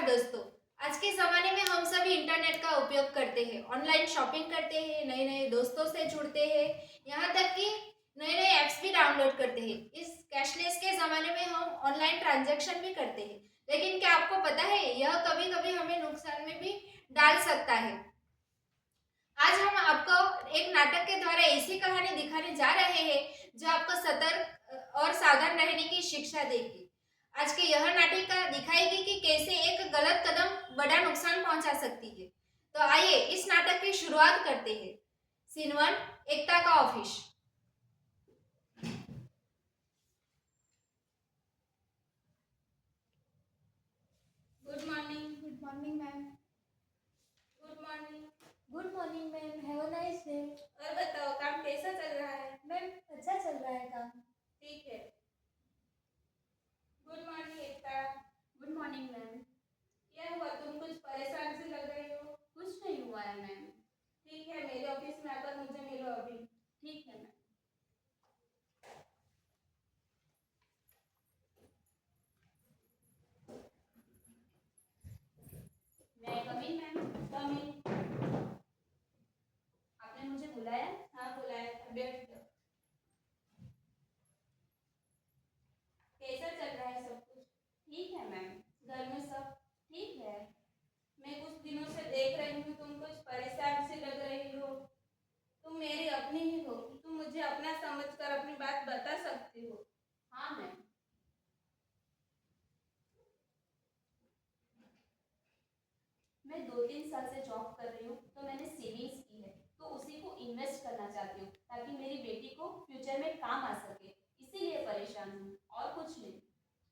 दोस्तों, आज के ज़माने में हम सभी इंटरनेट का उपयोग करते हैं, ऑनलाइन शॉपिंग करते हैं, नए-नए दोस्तों से जुड़ते हैं, यहाँ तक कि नए-नए ऐप्स भी डाउनलोड करते हैं। इस कैशलेस के ज़माने में हम ऑनलाइन ट्रांजैक्शन भी करते हैं, लेकिन क्या आपको पता है यह कभी-कभी हमें नुकसान में भी डाल सकता है। आज हम आपको एक नाटक के द्वारा ऐसी कहानी दिखाने जा रहे हैं जो आपको सतर्क और सावधान रहने की शिक्षा देगी। आज के यह नाटिका दिखाएगी कि कैसे एक गलत कदम बड़ा नुकसान पहुंचा सकती है। तो आइए इस नाटक की शुरुआत करते हैं। सीन 1, एकता का office. Good morning. Good morning ma'am. Good morning. Good morning ma'am, have a nice day. और बताओ काम कैसा चल रहा है? मैम अच्छा चल रहा है काम। ठीक है। Good morning Ekta. Good morning ma'am. क्या हुआ, तुम कुछ परेशान से लग रही हो? कुछ नहीं हुआ है मैम। ठीक है, मेरे ऑफिस में आकर मुझे मिलो अभी। ठीक है मैम। मैं कम इन मैम। कम इन। आपने मुझे बुलाया? हाँ बुलाया था, बैठ जाओ। कैसा चल रहा है सब कुछ? ठीक है मैम। घर में सब ठीक है। मैं कुछ दिनों से देख रही हूँ तुम कुछ परेशान से लग रही हो। तुम मेरी अपनी ही हो, तुम मुझे अपना समझकर अपनी बात बता सकती हो। हाँ मैम। मैं 2-3 साल से जॉब कर रही हूँ, तो मैंने सेविंग्स की है, तो उसी को इन्वेस्ट करना चाहती हूँ ताकि मेरी बेटी को फ्यूचर में काम आ सके, इसीलिए परेशान हूँ और कुछ नहीं।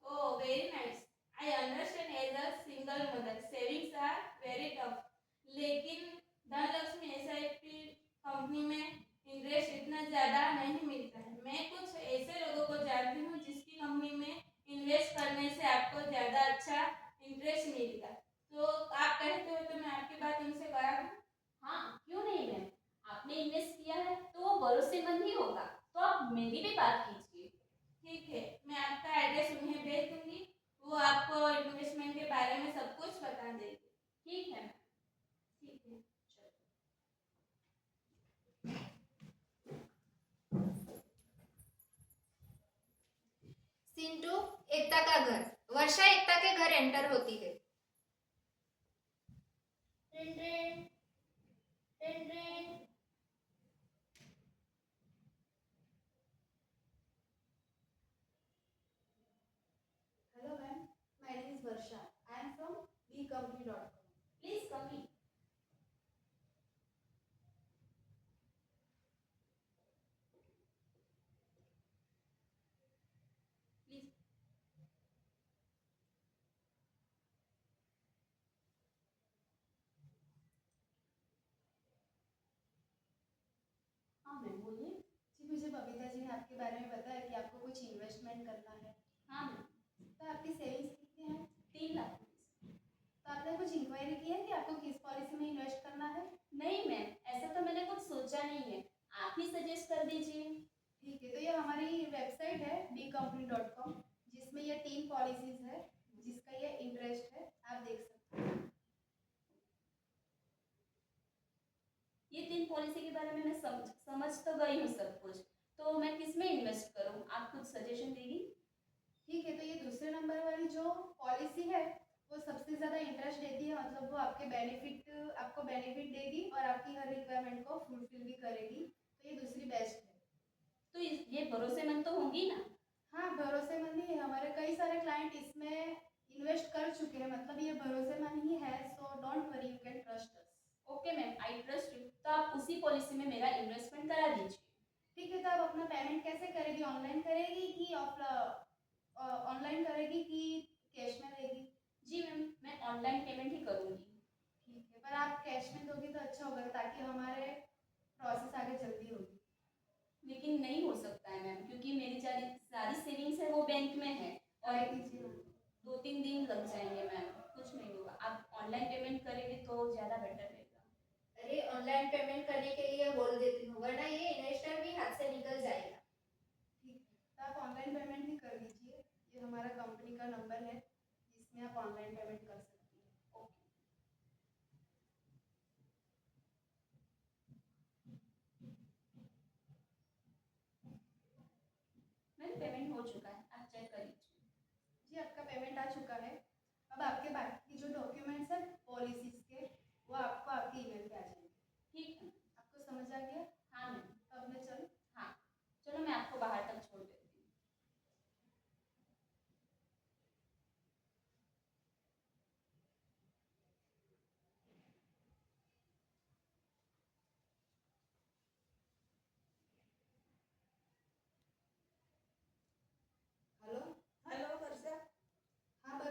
Oh, very nice. I understand as a single mother, savings are very tough. लेकिन धनलक्ष्मी एसआईपी कंपनी में इंटरेस्ट इतना ज़्यादा नहीं मिलता है। मैं कुछ ऐसे लोगों को जानती हूँ जिसकी कंपनी में इन्वेस्ट करने से आपको ज़्यादा अच्छा इंटरेस्ट मिलेगा। तो आप कहते हो तो मैं आपकी बात उनसे करा दूँ? हाँ क्यों नहीं मैम, आपने इन्वेस्ट किया है तो वो भरोसेमंद ही होगा, तो आप मेरी भी बात कीजिए। ठीक है, मैं आपका एड्रेस उन्हें भेज दूंगी, वो आपको इन्वेस्टमेंट के बारे में सब कुछ बता देगी। ठीक है मैम। ठीक है। सीन 2, एकता का घर। वर्षा एकता के घर एंटर होती है। Hello ma'am, my name is Varsha. I am from bcompany.com. Please come in. Please. हाँ मैम बोलिए। जी मुझे बबीता जी ने आपके बारे में बताया कि आपको कुछ इन्वेस्टमेंट करना है। हाँ मैम। तो आपकी सेविंग्स कितनी है? 3 लाख। तो आपने कुछ इंक्वायरी की है कि आपको किस पॉलिसी में इन्वेस्ट करना है? नहीं मैम, ऐसा तो मैंने कुछ सोचा नहीं है, आप ही सजेस्ट कर दीजिए। ठीक है, तो ये हमारी वेबसाइट है bcompany.com, जिसमें ये 3 पॉलिसीज है जिसका ये इंटरेस्ट है, आप देख सकते हैं। ये 3 पॉलिसी के बारे में मैं समझ तो गई हूँ सब कुछ, तो मैं किस में इन्वेस्ट करूँ, आप कुछ सजेशन देगी? ठीक है, तो ये दूसरे नंबर वाली जो पॉलिसी है वो सबसे ज़्यादा इंटरेस्ट देती है, मतलब वो आपको बेनिफिट देगी और आपकी हर रिक्वायरमेंट को फुलफिल भी करेगी, तो ये दूसरी बेस्ट है। तो ये भरोसेमंद तो होंगी ना? हाँ भरोसेमंद ही है, हमारे कई सारे क्लाइंट इसमें इन्वेस्ट कर चुके हैं, मतलब ये भरोसेमंद ही है, so don't worry, you can trust us. Okay ma'am, I trust you, तो आप उसी पॉलिसी में मेरा इन्वेस्टमेंट करा दीजिए। ठीक है, तो आप अपना पेमेंट कैसे करेगी, ऑनलाइन करेगी कि ऑनलाइन करेगी कि कैश में देगी? जी मैम, मैं ऑनलाइन पेमेंट ही करूँगी। ठीक है, पर आप कैश में दोगी तो अच्छा होगा ताकि हमारे प्रोसेस आगे जल्दी होगी। लेकिन नहीं हो सकता है मैम, क्योंकि मेरी सारी सेविंग्स है वो बैंक में है और ट्राई कीजिए ना। 2-3 दिन लग जाएंगे मैम, कुछ नहीं होगा, आप ऑनलाइन पेमेंट करेंगे तो ज़्यादा बेटर रहेगा। अरे ऑनलाइन पेमेंट करने के लिए बोल देती हूँ, वरना ये इन्वेस्टर भी हाथ से निकल जाएगा। ठीक है, तो आप ऑनलाइन पेमेंट ही कर दीजिए, ये हमारा कंपनी का नंबर है जिसमें आप ऑनलाइन पेमेंट कर सकती हैं।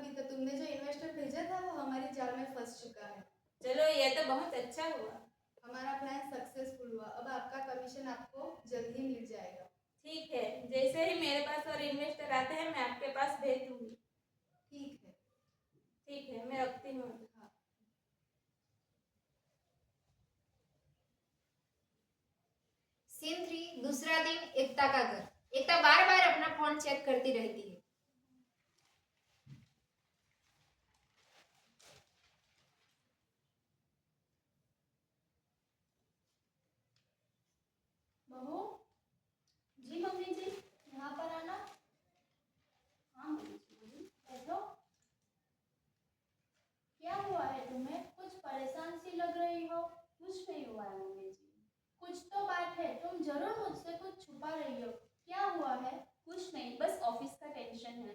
तभी तो तुमने जो इन्वेस्टर भेजा था वो हमारी जाल में फंस चुका है। चलो ये तो बहुत अच्छा हुआ। हमारा प्लान सक्सेसफुल हुआ। अब आपका कमीशन आपको जल्द ही मिल जाएगा। ठीक है, जैसे ही मेरे पास और इन्वेस्टर आते हैं मैं आपके पास भेज दूंगी। ठीक है। ठीक है, मैं रखती हूँ। हाँ। सीन 3, दूसरा दिन एकता का घर। एकता बार बार अपना फोन चेक करती रहती है। बहू जी, मम्मी जी यहाँ पर आना। हाँ मम्मी जी, बोलिए। बैठो। क्या हुआ है तुम्हें? कुछ परेशान सी लग रही हो। कुछ नहीं हुआ है मम्मी जी। कुछ तो बात है, तुम जरूर मुझसे कुछ छुपा रही हो। क्या हुआ है? कुछ नहीं, बस ऑफिस का टेंशन है।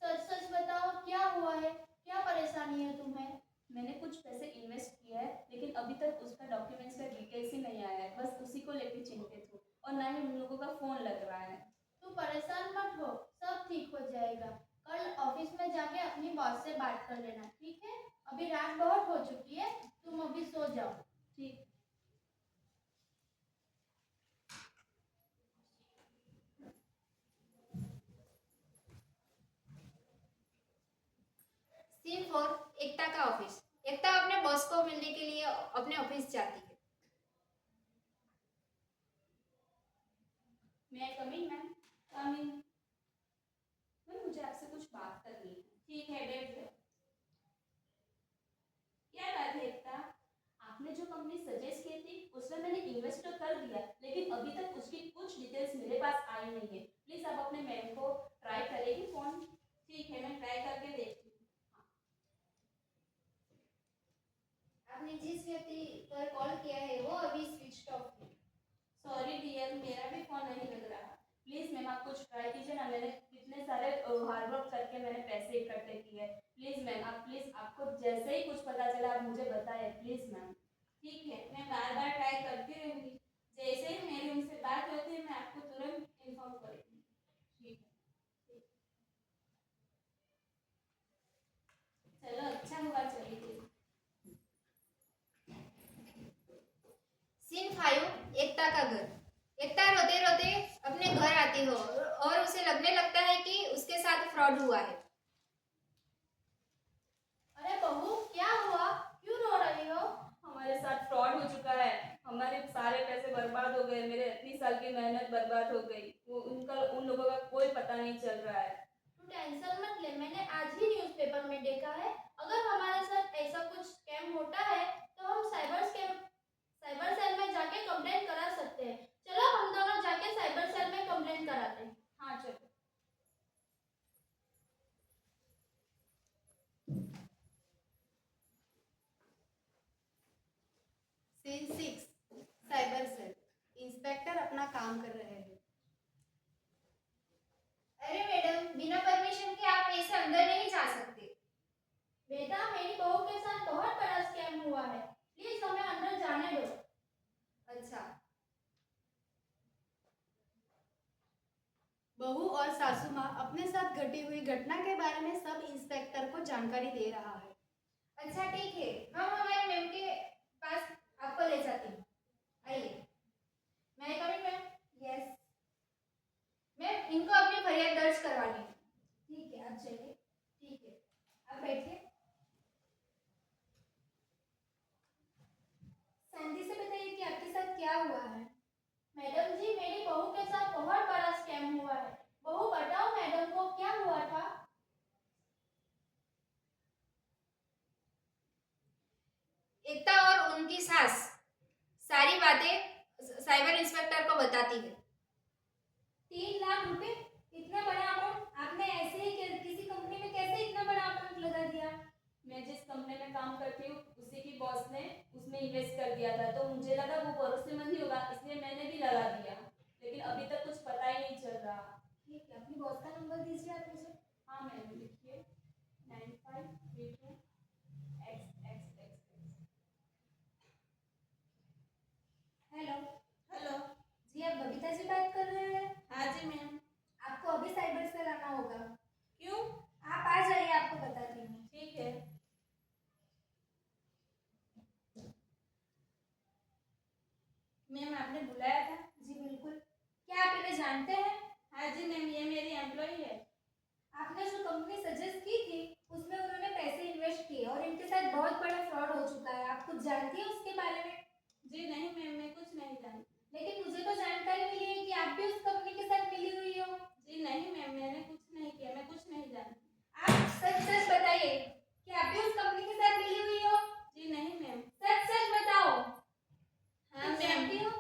सच सच बताओ, क्या हुआ है? क्या परेशानी है तुम्हें? मैंने कुछ पैसे इन्वेस्ट किया है, लेकिन अभी तक उसका डॉक्यूमेंट्स का डिटेल्स ही नहीं आया है। बस उसी को लेकर चिंतित हूँ, और ना ही उन लोगों का फोन लग रहा है। तुम परेशान मत हो, सब ठीक हो जाएगा। कल ऑफिस में जाके अपनी बॉस से बात कर लेना, ठीक है? अभी रात बहुत हो चुकी है, तुम अभी सो जाओ। ठीक। सीन 4, एकता का ऑफिस। एकता अपने बॉस को मिलने के लिए अपने ऑफिस जाती है। मैं कम इन मैम? कम इन। मैम, मुझे आपसे कुछ बात करनी है। ठीक है, बैठ जाओ। क्या बात है एकता? आपने जो कंपनी सजेस्ट की थी उसमें मैंने इन्वेस्ट तो कर दिया, लेकिन अभी तक उसकी कुछ डिटेल्स मेरे पास आई नहीं है। प्लीज आप अपने मैम को ट्राई करेगी फोन? ठीक है, मैं ट्राई करके देखती हूँ। आपने जिस व्यक्ति पर कॉल किया है वो अभी स्विच ऑफ है। सॉरी डियर, मेरा भी फोन नहीं लग रहा। प्लीज मैम, आप कुछ ट्राई कीजिए ना। मैंने कितने सारे हार्ड वर्क करके मैंने पैसे इकट्ठे किए हैं। प्लीज मैम, आप प्लीज, आपको जैसे ही कुछ पता चला आप मुझे बताएं प्लीज मैम। ठीक है, मैं बार बार ट्राई करती रहूंगी। जैसे ही मेरी उनसे बात होती है मैं आपको तुरंत इन्फॉर्म करूंगी। ठीक है। चलो, अच्छा हुआ चली गई। सीन 5, एकता का घर। एकता रोते रोते अपने घर आती हो और उसे लगने लगता है कि उसके साथ फ्रॉड हुआ है। अरे बहू, क्या हुआ? क्यों रो रही हो? हमारे साथ फ्रॉड हो चुका है। हमारे सारे पैसे बर्बाद हो गए। मेरे इतनी साल की मेहनत बर्बाद हो गई। वो उन लोगों का कोई पता नहीं चल रहा है। तू टेंशन मत ले, मैंने आज ही न्यूज़पेपर में देखा है। अगर हमारे साथ ऐसा कुछ स्कैम होता है तो हम साइबर सेल में जाके कंप्लेंट करा सकते हैं। चलो हम दोनों जाके साइबर सेल में कंप्लेंट कराते हैं। हाँ चलो। Scene 6, cyber cell. इंस्पेक्टर अपना काम कर रहे हैं। अरे मैडम, बिना परमिशन के आप ऐसे अंदर नहीं जा सकते। बेटा, मेरी बहू के साथ बहुत बड़ा स्कैम हुआ है, प्लीज हमें अंदर जाने दो। अच्छा। बहू और सासू माँ अपने साथ घटी हुई घटना के बारे में सब इंस्पेक्टर को जानकारी दे रहा है। अच्छा ठीक है, हम हमारे मैम के पास आपको ले जाती हूँ। आइए। मैं कमिंग मैम? यस मैम, इनको अपनी फरियाद दर्ज करवानी है। ठीक है, आप चलिए। ठीक है, आप बैठिए। शांति से बताइए कि आपके साथ क्या हुआ है। मैडम जी, मेरी बहू के साथ बहुत बड़ा स्कैम हुआ है। बहू बताओ मैडम को क्या हुआ था? एकता और उनकी सास सारी बातें साइबर इंस्पेक्टर को बताती है। 3 लाख रुपए? इतना बड़ा अमाउंट आपने ऐसे ही किसी कंपनी में कैसे इतना बड़ा अमाउंट लगा दिया? मैं जिस कंपनी में काम करती हूँ उसी की बॉस ने उसमें इन्वेस्ट कर दिया था, तो मुझे लगा वो भरोसेमंद ही होगा, इसलिए मैंने भी लगा दिया। लेकिन अभी तक कुछ पता ही नहीं चल रहा। ठीक है, अपनी बॉस का नंबर दीजिए आप मुझे। हाँ मैम, लिखिए 9532 XXX। हेलो। हेलो। जी, आप बबीता जी बात कर रहे हैं? हाँ जी मैम। आपको अभी साइबर सेल आना होगा। क्यों? आप आ जाइए, आपको आपने बुलाया था? जी बिल्कुल। क्या आप इन्हें जानते हैं? हाँ जी मैम, ये मेरी एम्प्लॉई है। आपने जो कंपनी सजेस्ट की थी उसमें उन्होंने पैसे इन्वेस्ट किए और इनके साथ बहुत बड़ा फ्रॉड हो चुका है। आप कुछ जानती हैं उसके बारे में? जी नहीं मैम, मैं कुछ नहीं जानती। लेकिन मुझे तो जानकारी मिली है कि आप भी उस कंपनी के साथ मिली हुई हो। जी नहीं मैम, मैंने कुछ नहीं किया, मैं कुछ नहीं जानती। आप सच सच बताइए कि आप भी उस कंपनी के साथ मिली हुई हो। जी नहीं मैम। सच सच बताओ। हाँ कुछ मैम। जानती हो?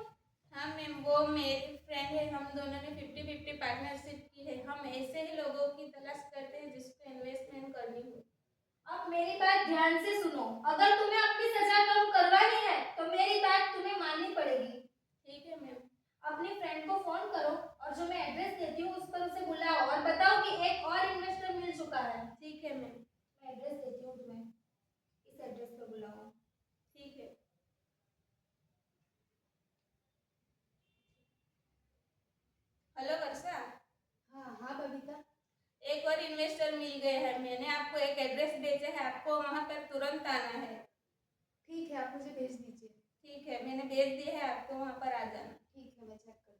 हाँ मैम, वो मेरी फ्रेंड है, हम दोनों ने 50-50 पार्टनरशिप की है। हम ऐसे ही लोगों की तलाश करते हैं जिसको इन्वेस्टमेंट करनी हो। अब मेरी बात ध्यान से सुनो। अगर तुम्हें अपनी सजा कम करवानी है तो मेरी बात तुम्हें माननी पड़ेगी। ठीक है मैम। अपनी फ्रेंड को फोन करो और जो मैं एड्रेस देती हूँ उस पर उसे बुलाओ और बताओ कि एक और इन्वेस्टर मिल चुका है। ठीक है मैम। मैं एड्रेस देती हूँ तुम्हें, इस एड्रेस पर बुलाओ। ठीक है। हेलो वर्षा, हाँ हाँ बबीता। एक और इन्वेस्टर मिल गए हैं। मैंने आपको एक एड्रेस भेजा है, आपको वहाँ पर तुरंत आना है। ठीक है, आप मुझे भेज दीजिए। ठीक है, मैंने भेज दिया है, आपको वहाँ पर आ जाना। ठीक है, मैं चेक करती हूँ।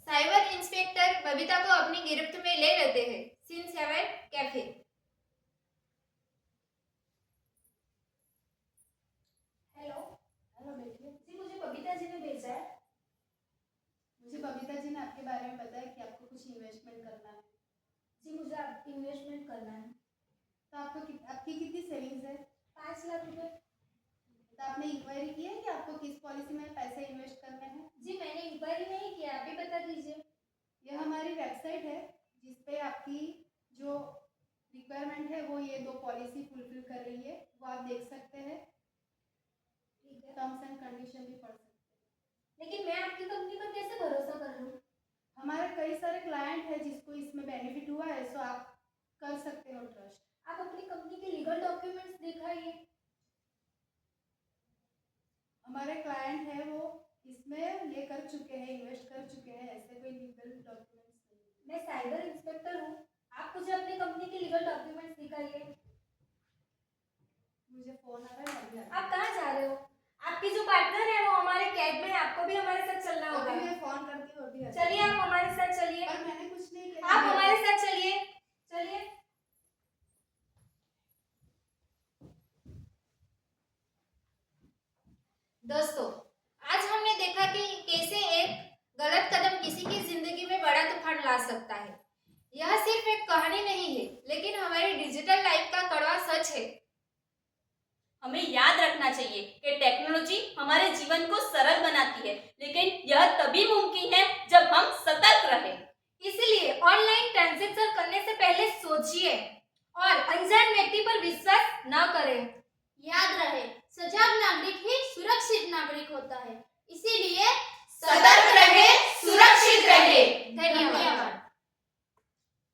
साइबर इंस्पेक्टर बबीता को अपनी गिरफ्त में ले लेते हैं। Scene 7 cafe. हेलो। हेलो, बैठिए। जी मुझे बबीता जी ने भेजा है। मुझे बबीता जी ने आपके बारे में बताया कि आपको कुछ इन्वेस्टमेंट करना है। जी मुझे आप इन्वेस्टमेंट करना है। तो आपकी कितनी सेविंग्स है? 5 लाख रुपए। तो आपने इंक्वायरी की है कि आपको किस पॉलिसी में पैसे इन्वेस्ट करने हैं? जी मैंने इंक्वायरी नहीं किया, आप ही बता दीजिए। यह हमारी वेबसाइट है जिस पे आपकी जो रिक्वायरमेंट है वो ये 2 पॉलिसी फुलफिल कर रही है, वो आप देख सकते हैं। ठीक है, टर्म्स एंड कंडीशन भी पढ़ सकते हैं। लेकिन मैं आपकी कंपनी पर कैसे भरोसा कर लूँ? हमारे कई सारे क्लाइंट हैं जिसको इसमें बेनिफिट हुआ है, सो आप कर सकते हो ट्रस्ट। आप अपनी कंपनी के लीगल डॉक्यूमेंट्स दिखाइए। हमारे क्लाइंट है वो इसमें ये कर चुके हैं, इन्वेस्ट कर चुके हैं, ऐसे कोई लीगल डॉक्यूमेंट्स नहीं। मैं साइबर इंस्पेक्टर हूँ, आप मुझे अपनी कंपनी के लीगल डॉक्यूमेंट्स दिखाइए। मुझे फोन आ रहा है, अभी आप कहाँ जा रहे हो? आपकी जो पार्टनर है वो हमारे कैब में है, आपको भी हमारे साथ चलना होगा। अभी मैं फोन करती हूँ, अभी आ चलिए आप हमारे साथ चलिए। पर मैंने कुछ नहीं किया। आप हमारे साथ चलिए, चलिए। दोस्तों, आज हमने देखा कि कैसे एक गलत कदम किसी की जिंदगी में बड़ा तूफान ला सकता है। यह सिर्फ एक कहानी नहीं है, लेकिन हमारी डिजिटल लाइफ का कड़वा सच है। हमें याद रखना चाहिए कि टेक्नोलॉजी हमारे जीवन को सरल बनाती है, लेकिन यह तभी मुमकिन है जब हम सतर्क रहें। इसलिए ऑनलाइन ट्रांजैक्शन करने से पहले सोचिए और अनजान व्यक्ति पर विश्वास न करें। याद रहे, सजग नागरिक ही सुरक्षित नागरिक होता है। इसीलिए